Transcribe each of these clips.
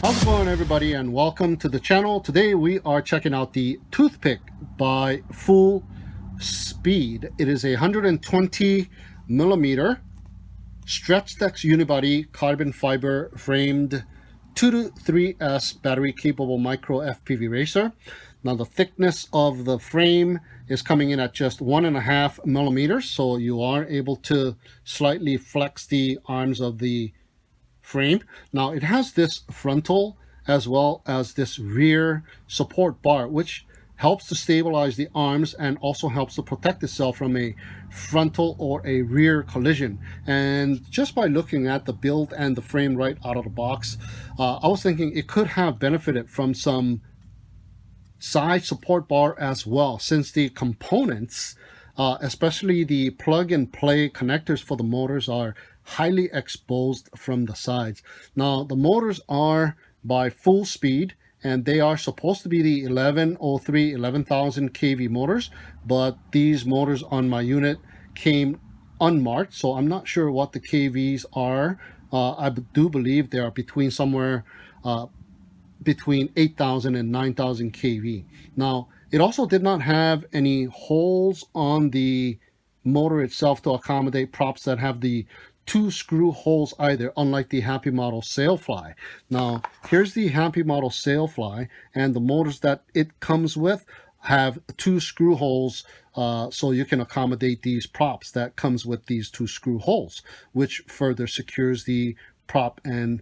How's it going, everybody, and welcome to the channel. Today we are checking out the Toothpick by FullSpeed. It is a 120 millimeter StretchTex unibody carbon fiber framed 2 to 3S battery capable micro FPV racer. Now the thickness of the frame is coming in at just 1.5 millimeters, so you are able to slightly flex the arms of the frame. Now it has this frontal as well as this rear support bar, which helps to stabilize the arms and also helps to protect itself from a frontal or a rear collision. And just by looking at the build and the frame right out of the box, I was thinking it could have benefited from some side support bar as well, since the components, especially the plug and play connectors for the motors, are highly exposed from the sides. Now the motors are by FullSpeed, and they are supposed to be the 1103 11,000 kV motors, but these motors on my unit came unmarked, so I'm not sure what the kVs are. I do believe they are between somewhere between 8,000 and 9,000 kV. Now, it also did not have any holes on the motor itself to accommodate props that have the 2 screw holes either, unlike the Happymodel Sailfly. Now, here's the Happymodel Sailfly, and the motors that it comes with have 2 screw holes, so you can accommodate these props that comes with these 2 screw holes, which further secures the prop and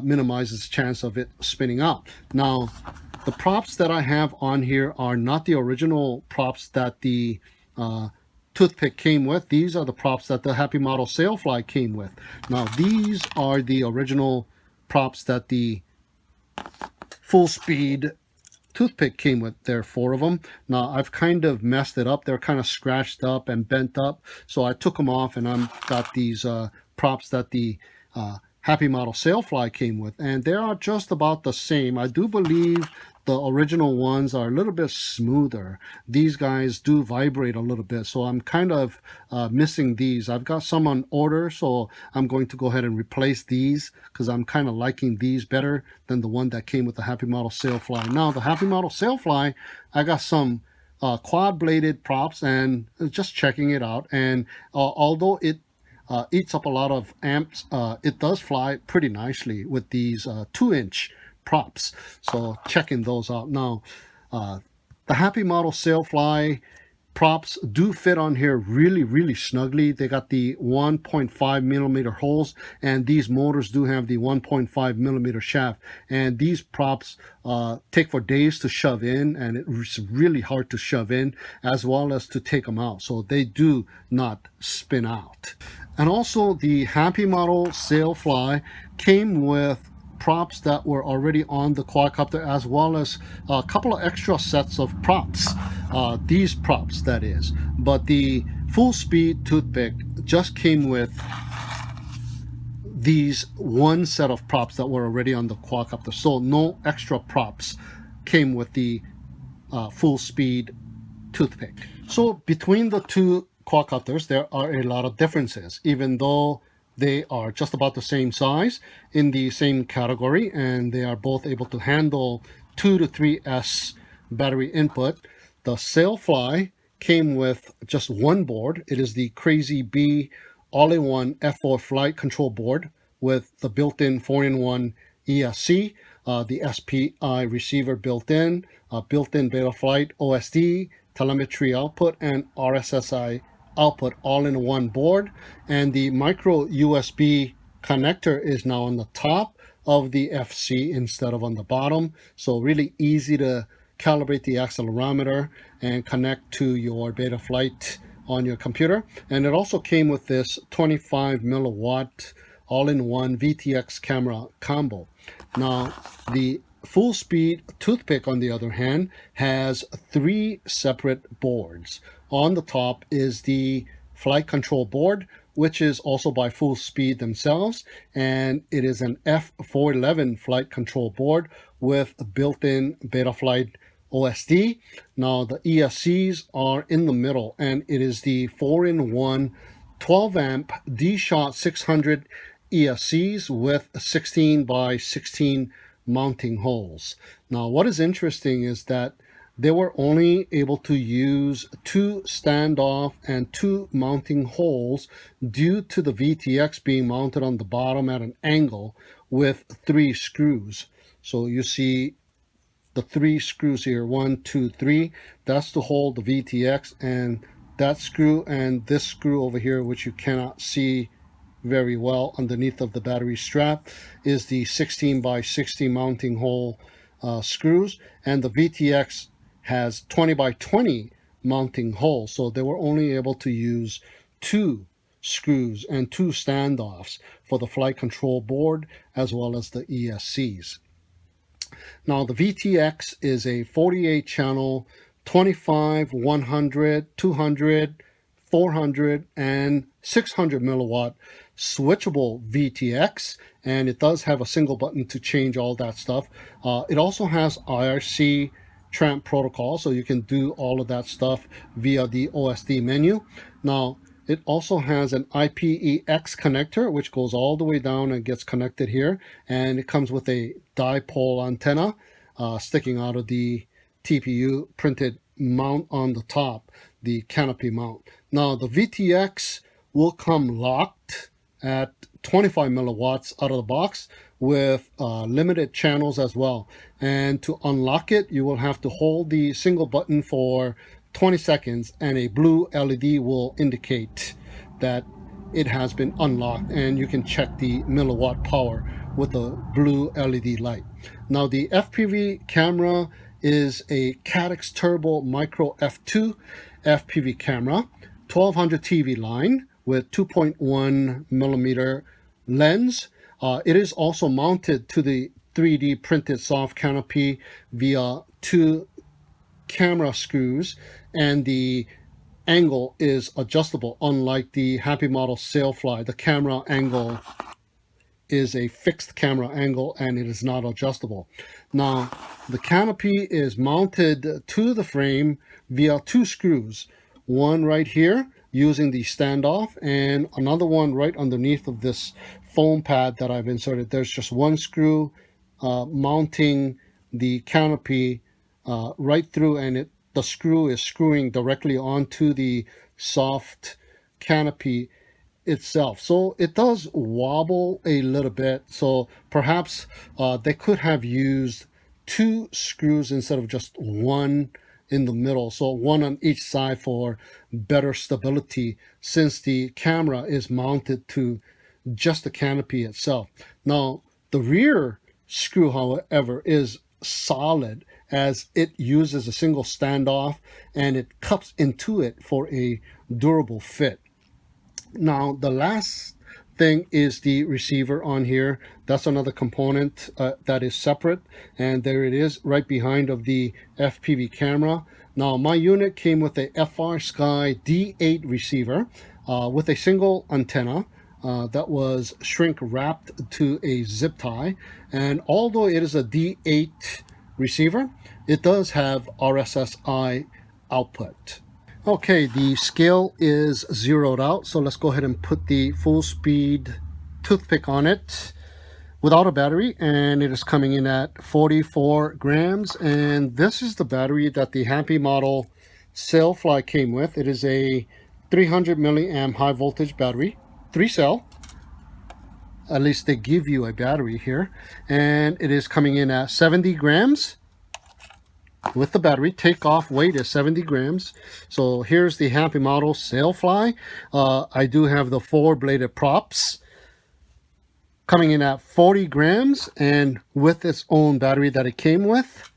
minimizes the chance of it spinning out. Now, the props that I have on here are not the original props that the Toothpick came with. These are the props that the Happymodel Sailfly came with. Now, these are the original props that the FullSpeed Toothpick came with. There are 4 of them. Now, I've kind of messed it up. They're kind of scratched up and bent up, so I took them off, and I've got these props that the Happymodel Sailfly came with, and they are just about the same. I do believe the original ones are a little bit smoother. These guys do vibrate a little bit, so I'm kind of missing these. I've got some on order, so I'm going to go ahead and replace these because I'm kind of liking these better than the one that came with the Happymodel Sailfly. Now, the Happymodel Sailfly, I got some quad-bladed props and just checking it out, and although it eats up a lot of amps, it does fly pretty nicely with these 2-inch props, so checking those out. Now, the Happymodel Sailfly props do fit on here really snugly. They got the 1.5 millimeter holes, and these motors do have the 1.5 millimeter shaft, and these props take for days to shove in, and it's really hard to shove in as well as to take them out, so they do not spin out. And also, the Happymodel Sailfly came with props that were already on the quadcopter, as well as a couple of extra sets of props, these props that is. But the FullSpeed Toothpick just came with these 1 set of props that were already on the quadcopter, so no extra props came with the FullSpeed Toothpick. So between the 2 quadcopters, there are a lot of differences, even though they are just about the same size in the same category, and they are both able to handle 2 to 3S battery input. The Sailfly came with just 1 board. It is the Crazy Bee all-in-one F4 flight control board with the built-in 4-in-1 ESC, the SPI receiver built-in Betaflight OSD, telemetry output, and RSSI output all in one board. And the micro USB connector is now on the top of the FC instead of on the bottom, so really easy to calibrate the accelerometer and connect to your Betaflight on your computer. And it also came with this 25 milliwatt all-in-one VTX camera combo. Now, the FullSpeed Toothpick, on the other hand, has 3 separate boards. On the top is the flight control board, which is also by FullSpeed themselves, and it is an F411 flight control board with a built-in Betaflight OSD. Now, the ESCs are in the middle, and it is the 4-in-1 12 amp D-Shot 600 ESCs with 16 by 16 mounting holes. Now, what is interesting is that they were only able to use 2 standoff and 2 mounting holes due to the VTX being mounted on the bottom at an angle with 3 screws. So you see the 3 screws here, 1, 2, 3. That's to hold the VTX, and that screw and this screw over here, which you cannot see very well underneath of the battery strap, is the 16 by 60 mounting hole screws, and the VTX has 20 by 20 mounting holes. So they were only able to use 2 screws and 2 standoffs for the flight control board as well as the ESCs. Now the VTX is a 48 channel 25, 100, 200, 400 and 600 milliwatt switchable VTX, and it does have a single button to change all that stuff. It also has IRC tramp protocol, so you can do all of that stuff via the OSD menu. Now it also has an IPEX connector, which goes all the way down and gets connected here, and it comes with a dipole antenna sticking out of the TPU printed mount on the top, the canopy mount. Now the VTX will come locked at 25 milliwatts out of the box with limited channels as well, and to unlock it you will have to hold the single button for 20 seconds and a blue LED will indicate that it has been unlocked, and you can check the milliwatt power with the blue LED light. Now the FPV camera is a Caddx Turbo Micro F2 FPV camera, 1200 TV line with 2.1 millimeter lens. It is also mounted to the 3D printed soft canopy via 2 camera screws, and the angle is adjustable. Unlike the Happymodel Sailfly, the camera angle is a fixed camera angle and it is not adjustable. Now the canopy is mounted to the frame via 2 screws, one right here using the standoff and another one right underneath of this foam pad that I've inserted. There's just 1 screw mounting the canopy right through, and the screw is screwing directly onto the soft canopy itself. So it does wobble a little bit, so perhaps they could have used 2 screws instead of just 1 in the middle, so 1 on each side for better stability, since the camera is mounted to just the canopy itself. Now the rear screw, however, is solid, as it uses a single standoff and it cups into it for a durable fit. Now the last thing is the receiver on here. That's another component that is separate, and there it is right behind of the FPV camera. Now my unit came with a FrSky D8 receiver with a single antenna that was shrink wrapped to a zip tie, and although it is a D8 receiver, it does have RSSI output. Okay, the scale is zeroed out, so let's go ahead and put the FullSpeed Toothpick on it without a battery, and it is coming in at 44 grams. And this is the battery that the Happymodel Sailfly came with. It is a 300 milliamp high voltage battery, 3 cell. At least they give you a battery here, and it is coming in at 70 grams with the battery. Takeoff weight is 70 grams. So here's the Happymodel Sailfly. I do have the 4-bladed props coming in at 40 grams, and with its own battery that it came with,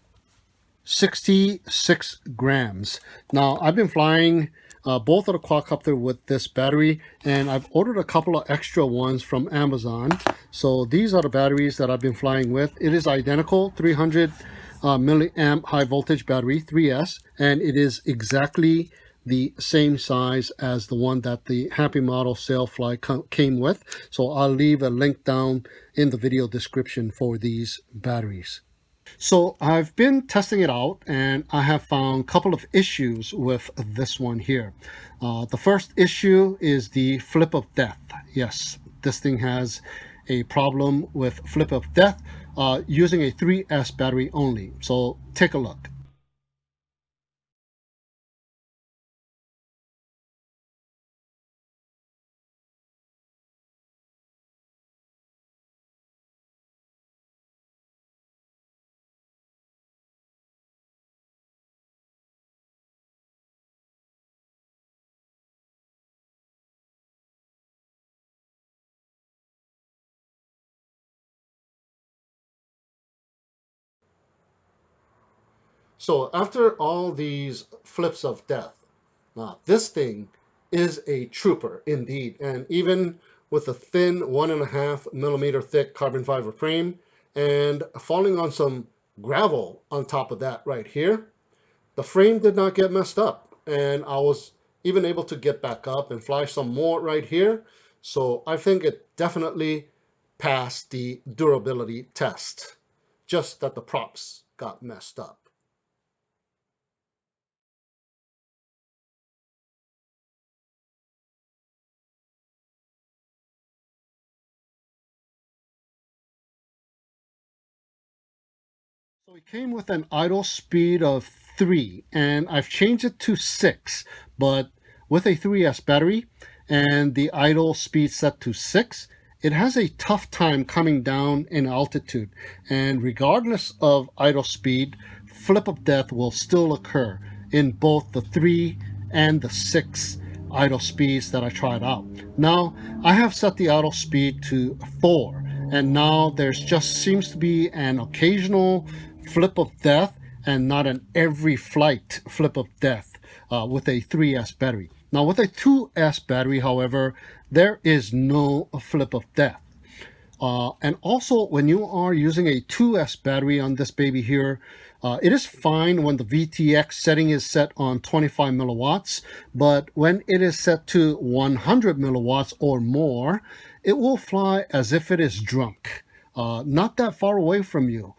66 grams. Now I've been flying both of the quadcopter with this battery, and I've ordered a couple of extra ones from Amazon. So these are the batteries that I've been flying with. It is identical 300 milliamp high voltage battery, 3S, and it is exactly the same size as the one that the Happymodel Sailfly came with. So I'll leave a link down in the video description for these batteries. So I've been testing it out, and I have found a couple of issues with this one here. The first issue is the flip of death. Yes, this thing has a problem with flip of death. using a 3S battery only. So take a look. So after all these flips of death, this thing is a trooper indeed. And even with a thin 1.5 millimeter thick carbon fiber frame and falling on some gravel on top of that right here, the frame did not get messed up. And I was even able to get back up and fly some more right here. So I think it definitely passed the durability test, just that the props got messed up. So it came with an idle speed of 3, and I've changed it to 6, but with a 3S battery and the idle speed set to 6, it has a tough time coming down in altitude, and regardless of idle speed, flip of death will still occur in both the 3 and the 6 idle speeds that I tried out. Now, I have set the idle speed to 4, and now there's just seems to be an occasional flip of death and not an every flight flip of death with a 3S battery. Now, with a 2S battery, however, there is no flip of death. And also, when you are using a 2S battery on this baby here, it is fine when the VTX setting is set on 25 milliwatts, but when it is set to 100 milliwatts or more, it will fly as if it is drunk, not that far away from you.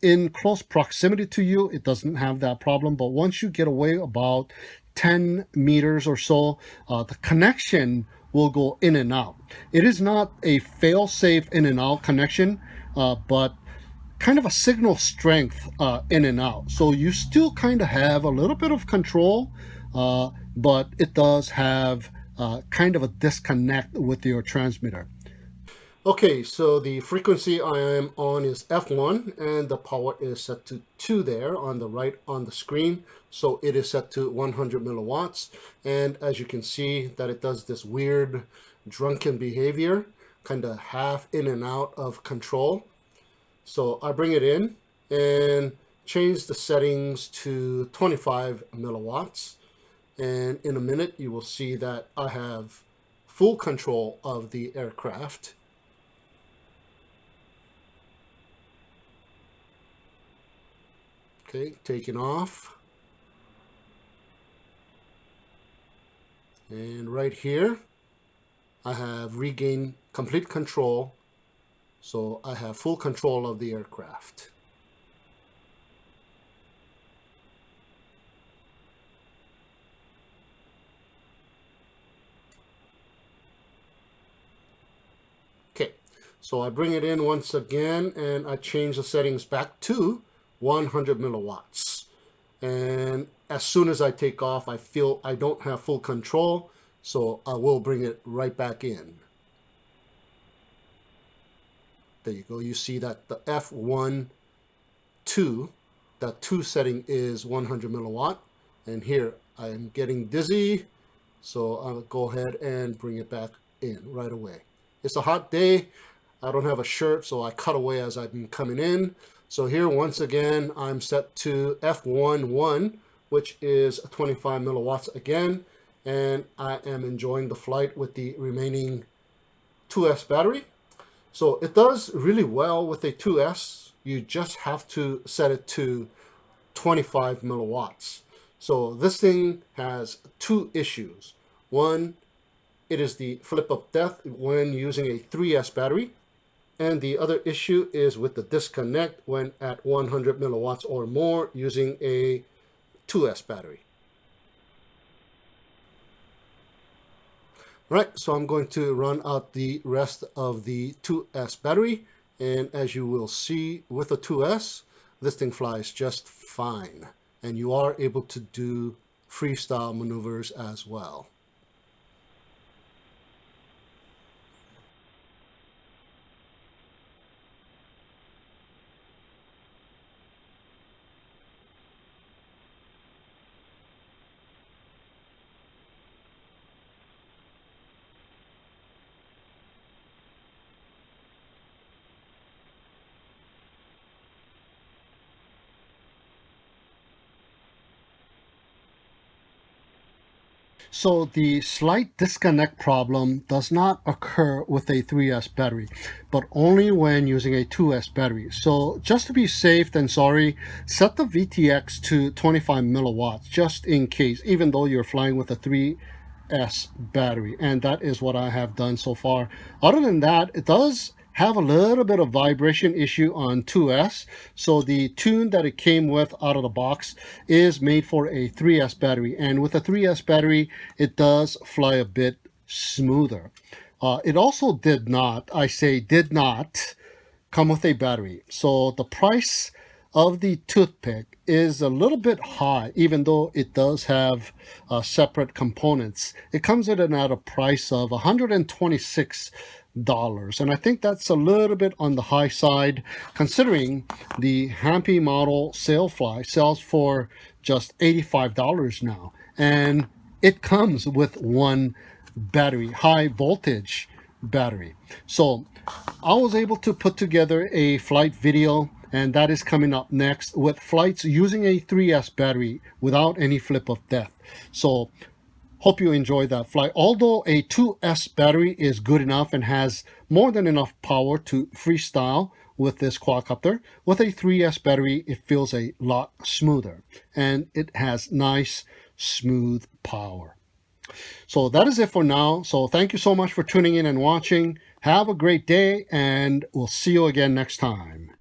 In close proximity to you, it doesn't have that problem, but once you get away about 10 meters or so, the connection will go in and out. It is not a fail-safe in and out connection, but kind of a signal strength in and out. So you still kind of have a little bit of control, but it does have kind of a disconnect with your transmitter. Okay, so the frequency I am on is F1 and the power is set to 2 there on the right on the screen. So it is set to 100 milliwatts. And as you can see that it does this weird drunken behavior, kind of half in and out of control. So I bring it in and change the settings to 25 milliwatts. And in a minute, you will see that I have full control of the aircraft. Okay, taking off. And right here, I have regained complete control. So I have full control of the aircraft. Okay, so I bring it in once again and I change the settings back to 100 milliwatts. And as soon as I take off, I feel I don't have full control, so I will bring it right back in. There you go. You see that the F1 2, that 2 setting is 100 milliwatt. And here I am getting dizzy, so I'll go ahead and bring it back in right away. It's a hot day. I don't have a shirt, so I cut away as I'm coming in. So here, once again, I'm set to F11, which is 25 milliwatts again, and I am enjoying the flight with the remaining 2S battery. So it does really well with a 2S. You just have to set it to 25 milliwatts. So this thing has 2 issues. One, it is the flip of death when using a 3S battery. And the other issue is with the disconnect when at 100 milliwatts or more using a 2S battery. Right, so I'm going to run out the rest of the 2S battery And as you will see with a 2S, this thing flies just fine. And you are able to do freestyle maneuvers as well. So the slight disconnect problem does not occur with a 3S battery, but only when using a 2S battery. So just to be safe than sorry, set the VTX to 25 milliwatts just in case, even though you're flying with a 3S battery. And that is what I have done so far. Other than that, it does have a little bit of vibration issue on 2S. So the tune that it came with out of the box is made for a 3S battery. And with a 3S battery, it does fly a bit smoother. It also did not, I say did not, come with a battery. So the price of the toothpick is a little bit high, even though it does have separate components. It comes in at a price of $126. And I think that's a little bit on the high side, considering the Happymodel Sailfly sells for just $85 now. And it comes with one battery, high voltage battery. So I was able to put together a flight video, and that is coming up next with flights using a 3S battery without any flip of death. So hope you enjoy that flight. Although a 2S battery is good enough and has more than enough power to freestyle with this quadcopter, with a 3S battery it feels a lot smoother and it has nice smooth power. So that is it for now. So thank you so much for tuning in and watching. Have a great day, and we'll see you again next time.